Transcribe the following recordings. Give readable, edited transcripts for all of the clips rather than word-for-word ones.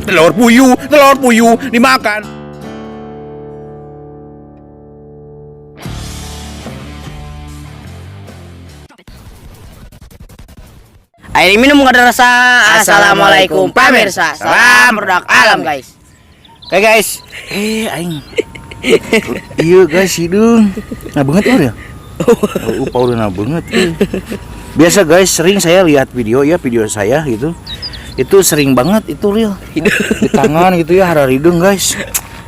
Telur puyuh dimakan. Air minum gak ada rasa. Assalamualaikum pemirsa. Salam produk alam guys. Oke guys. Aing. Iya guys, hidung. Nah banget ya. Udah nah banget. Biasa guys, sering saya lihat video saya gitu. Itu sering banget itu real. Di tangan gitu ya, hara hidung guys.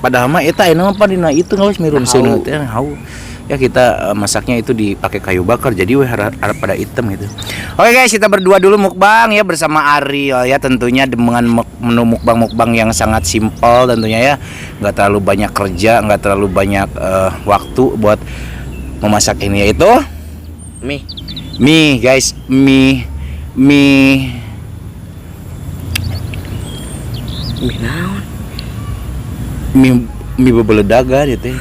Padahal mah eta enak apa dina itu guys mirun seuneu teh hau. Ya kita masaknya itu dipakai kayu bakar jadi harap pada hitam gitu. Oke guys, kita berdua dulu mukbang ya bersama Ariel ya, tentunya dengan menu mukbang yang sangat simpel tentunya ya, nggak terlalu banyak kerja, nggak terlalu banyak waktu buat memasak ini, yaitu mie guys, mie bebeledagan gitu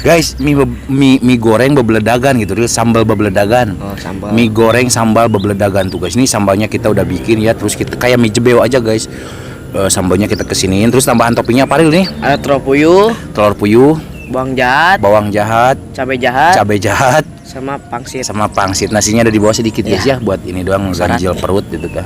guys, mie goreng bebeledagan gitu, sambal bebeledagan. Sambal. Mie goreng sambal bebeledagan tuh guys. Ini sambalnya kita udah bikin ya, terus kita kayak mie jebeo aja guys. Sambalnya kita kesiniin, terus tambahan toppingnya apa nih? Ada telur puyuh, bawang jahat, cabai jahat, sama pangsit. Nasinya ada di bawah sedikit guys ya, buat ini doang ganjil perut gitu kan.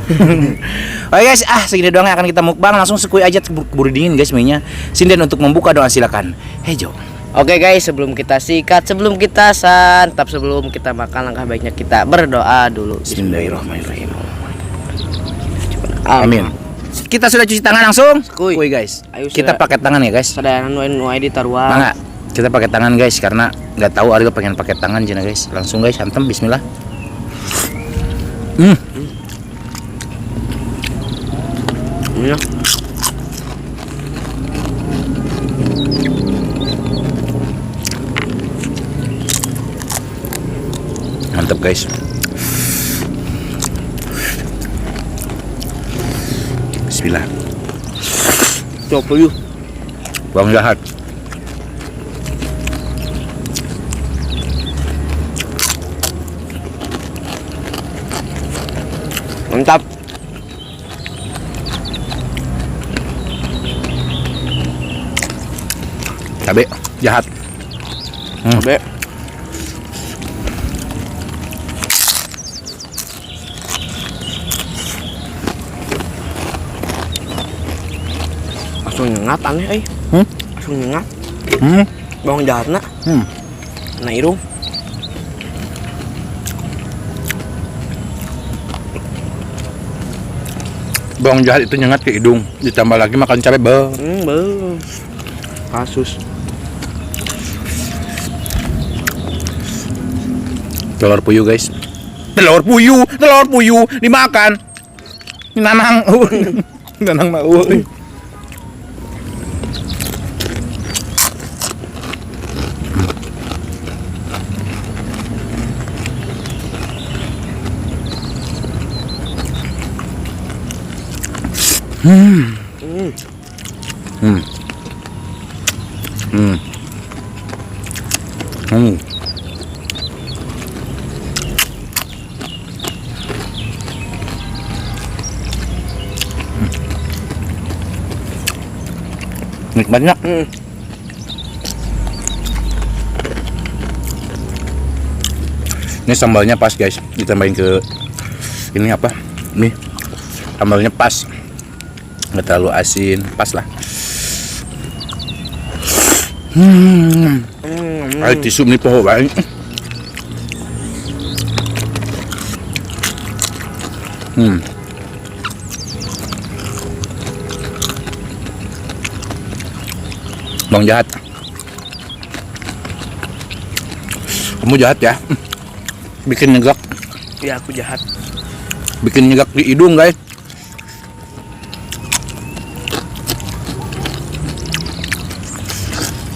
Oke guys, segini doang yang akan kita mukbang. Langsung sekui aja keburu dingin guys mie-nya. Sinden untuk membuka doa silakan. Hejo. Oke guys, sebelum kita sikat, sebelum kita santap, sebelum kita makan, langkah baiknya kita berdoa dulu. Bismillahirrahmanirrahim. Amin. Kita sudah cuci tangan langsung. Kuy guys. Ayo, kita pakai tangan ya guys. Sadayana nu di taruhan. Mangga. Kita pakai tangan guys karena nggak tahu Ariel pengen pakai tangan cina guys. Langsung guys, hantem bismillah. Ya. Mantap guys. Bismillah. Coba yuk. Bawang jahat. Mantap. Cabe jahat. Cabe. Langsung nyengat aneh langsung nyengat. Bawang jahatna. Nah irung. Bawang jahat itu nyengat ke hidung, ditambah lagi makan cabai kasus. Telur puyuh guys. Telur puyuh dimakan. Nanang mau. Nikmatnya. Ini sambalnya pas guys, ditambahin ke ini apa? Nih sambalnya pas, nggak terlalu asin, pas lah. Ayo tisu nih poho baik. Bang jahat. Kamu jahat ya. Bikin nyegak. Iya aku jahat. Bikin nyegak di hidung guys.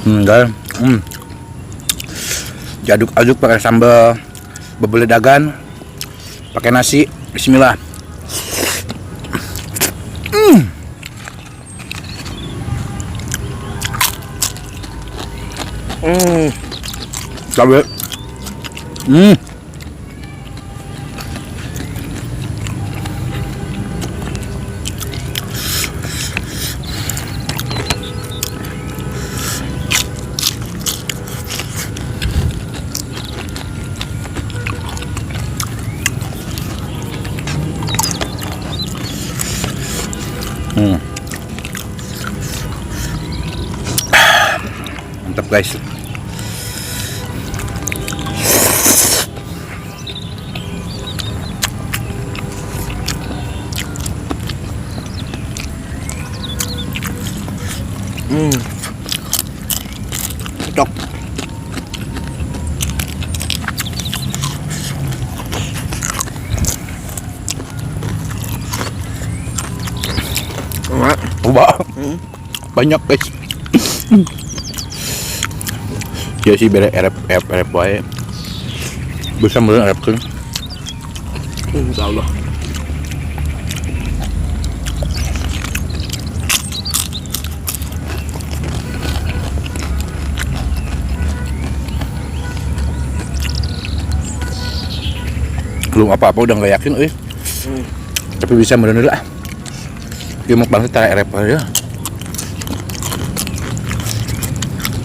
Guys. Diaduk-aduk pakai sambal bebeledagan, pakai nasi. Bismillah. Cabai. guys. Cocok. Coba. Banyak guys. Ya sih bere erep wae. Bisa meureun erepkeun. Insyaallah. Belum apa-apa udah nggak yakin tapi bisa meureun lah. Ieu mah bangsa tara erep aja.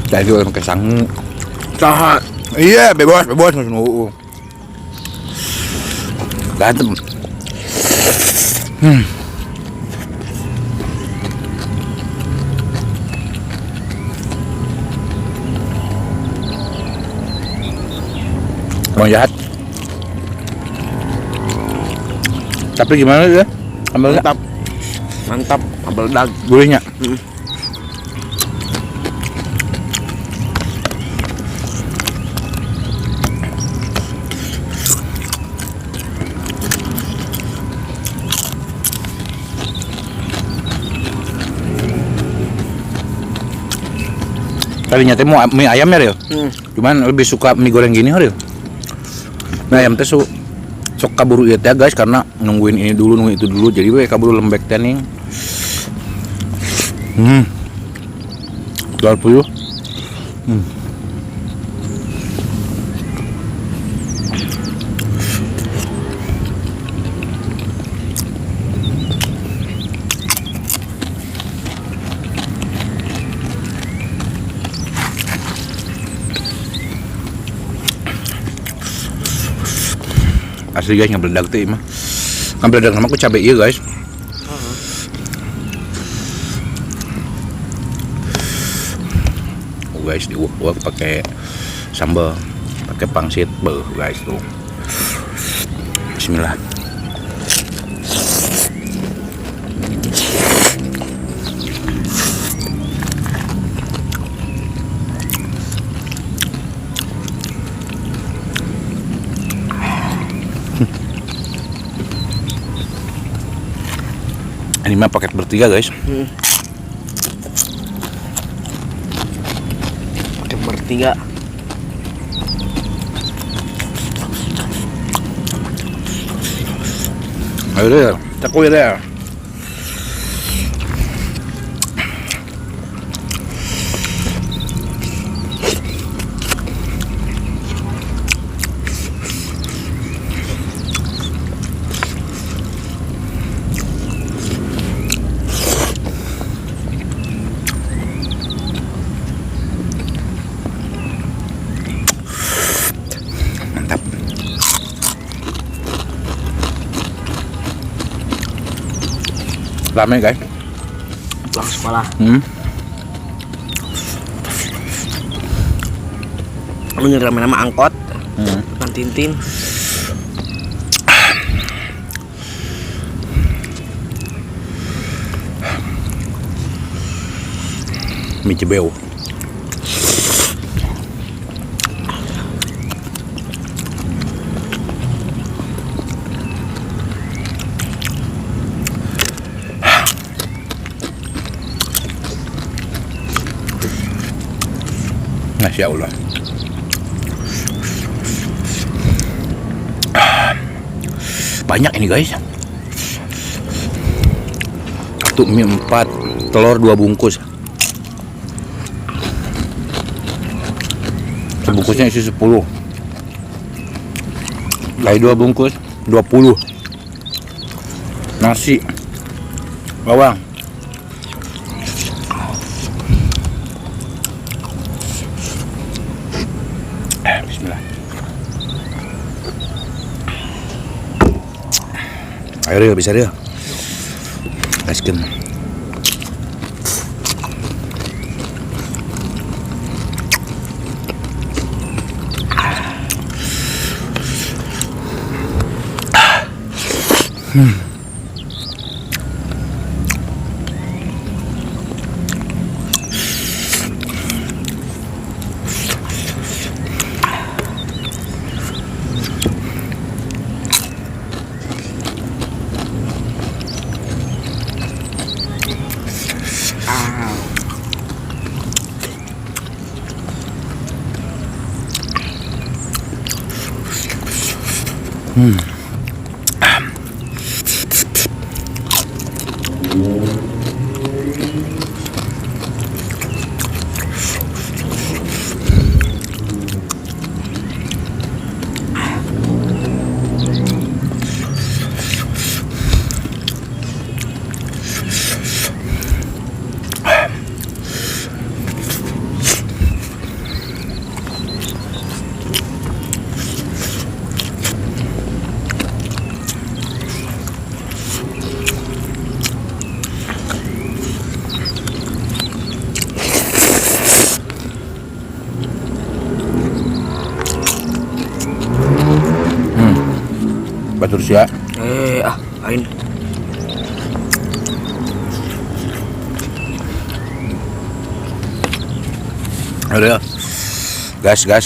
Tadi orang ke sangu. Saha? Iya, bebas nu. Gantem. Mau jahat. Tapi gimana ya? Ambilnya Mantap, abal dag. gurihnya. Tadinya teh mau mie ayam ya, Ril. Cuman lebih suka mie goreng gini, Ril. Mie ayam teh sok kaburu ieu teh guys karena nungguin ini dulu, nungguin itu dulu. Jadi we kaburu lembek teh ning. Telur puyuh. Asli guys ngebeledak tuh mah. Ngebeledak sama aku cabai iya guys. Guys diuak-uak pakai sambal, pakai pangsit, guys tuh. Bismillah. Ini mah paket bertiga guys. Paket bertiga. Ayo deh, cakuy deh. Mantap. Rame guys. Pulang sekolah. Ini rame nama angkot. Bukan Tintin. Mie cebeo. Masya Allah. Banyak ini guys. Satu mie 4, telur 2 bungkus. Sebungkusnya isi 10. Kali 2 bungkus 20. Nasi, bawang. Bismillah. Ayo Rio, bisa Rio. Gaskeun. Batur sia. Lain. Aduh. Gas. Ayo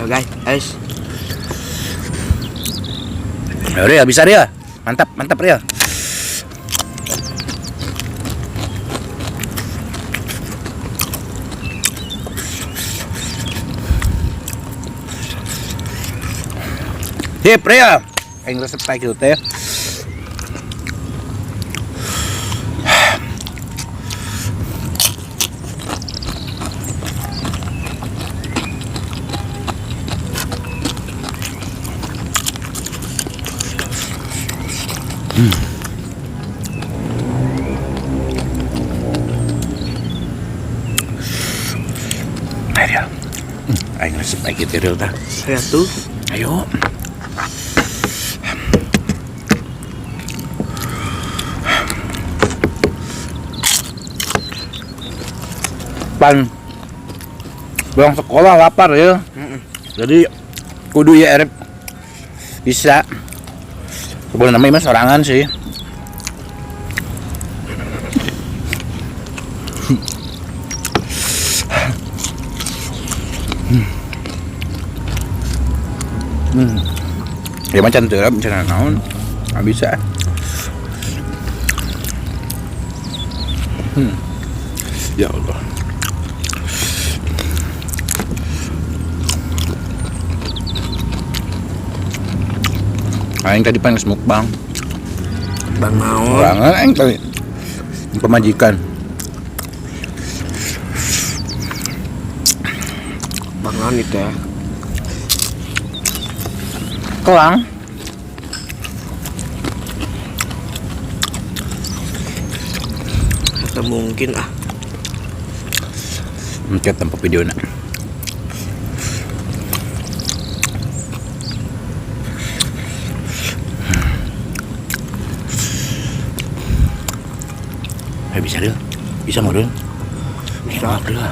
guys. Ayo bisa dia. Mantap Ria. Hip Ria. Aing resep kayak gitu teh. Ayo. Aing resep kayak gitu Ria tah. Saya tuh. Ayo. Pan pulang sekolah lapar ya. Jadi kudu ya Erep bisa. Boleh namanya mas sorangan sih. Ya macam tuh macam naon nggak bisa. Ya Allah. Aing tadi pengen mukbang. Bang mau. Banget aing tadi. Pemajikan. Bangan itu ya. Kelang. Atau mungkin Mencet tempat video nak. Bisa dia? Bisa model? Bisa dia.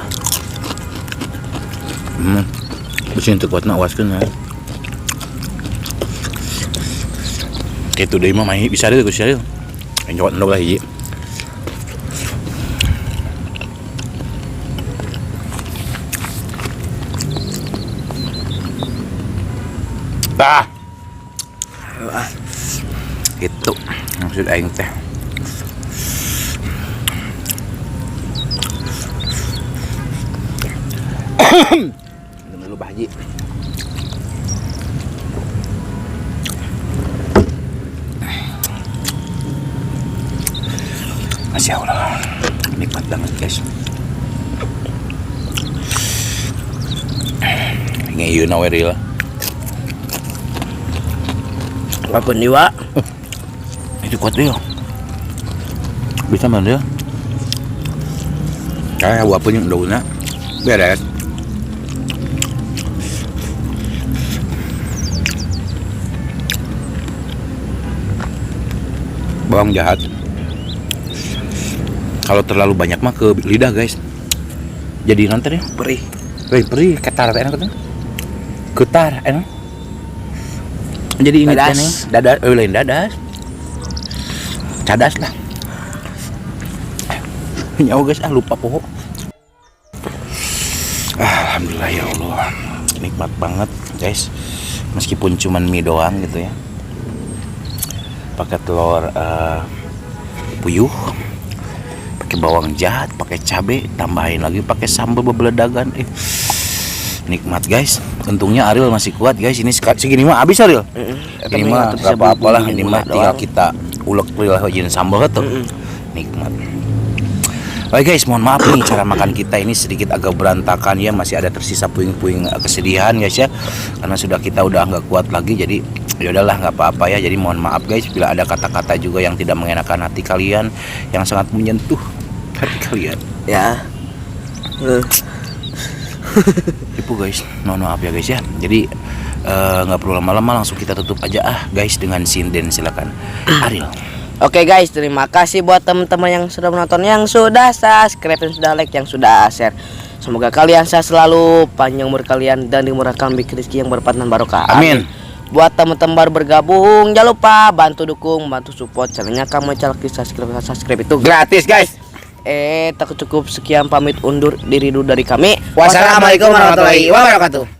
Bersih untuk kuat nak waskan ya. Itu deh mah main bisa dia Gus ya. Enjot ndok lah hiji. Tah. Itu maksud aing teh. Minum dulu Pak Haji. Masya Allah, nikmat banget guys. Ini you know where real. Apa nih Wak? Itu kuat dia. Bisa mana dia? Kayak walaupun yang daunnya beres. Bawang jahat. Kalau terlalu banyak mah ke lidah guys. Jadi nonton ya. Perih. Perih ketar enak kan? Getar enak. Jadi ini Dadas. kan nih, dadas, lain dadas. Cadas lah. Nyawa guys, lupa poho. Alhamdulillah ya Allah, nikmat banget guys. Meskipun cuman mie doang gitu ya. Pakai telur puyuh, pakai bawang jahat, pakai cabe, tambahin lagi pakai sambal bebeledagan. Nikmat guys. Untungnya Ariel masih kuat guys. Ini segini mah habis Ariel. Ini mah gak apa-apalah. Ini mah tinggal kita ulek-ulek aja sambal tuh. Nikmat. Oke guys, mohon maaf nih cara makan kita ini sedikit agak berantakan ya, masih ada tersisa puing-puing kesedihan guys ya, karena kita udah nggak kuat lagi, jadi ya udahlah nggak apa-apa ya. Jadi mohon maaf guys bila ada kata-kata juga yang tidak mengenakan hati kalian, yang sangat menyentuh hati kalian. Ya. Ibu guys, mohon maaf ya guys ya. Jadi nggak perlu lama-lama, langsung kita tutup aja guys dengan sinden. Silakan Ariel. Oke guys, terima kasih buat teman-teman yang sudah menonton, yang sudah subscribe, yang sudah like, yang sudah share. Semoga kalian sehat selalu, panjang umur kalian, dan dimurahkan rezeki yang berlipat dan barokah. Amin. Buat teman-teman baru bergabung, jangan lupa bantu dukung, bantu support channelnya. Kamu cari subscribe itu gratis guys. Tak cukup, sekian, pamit undur diri dulu dari kami. Wassalamualaikum warahmatullahi wabarakatuh.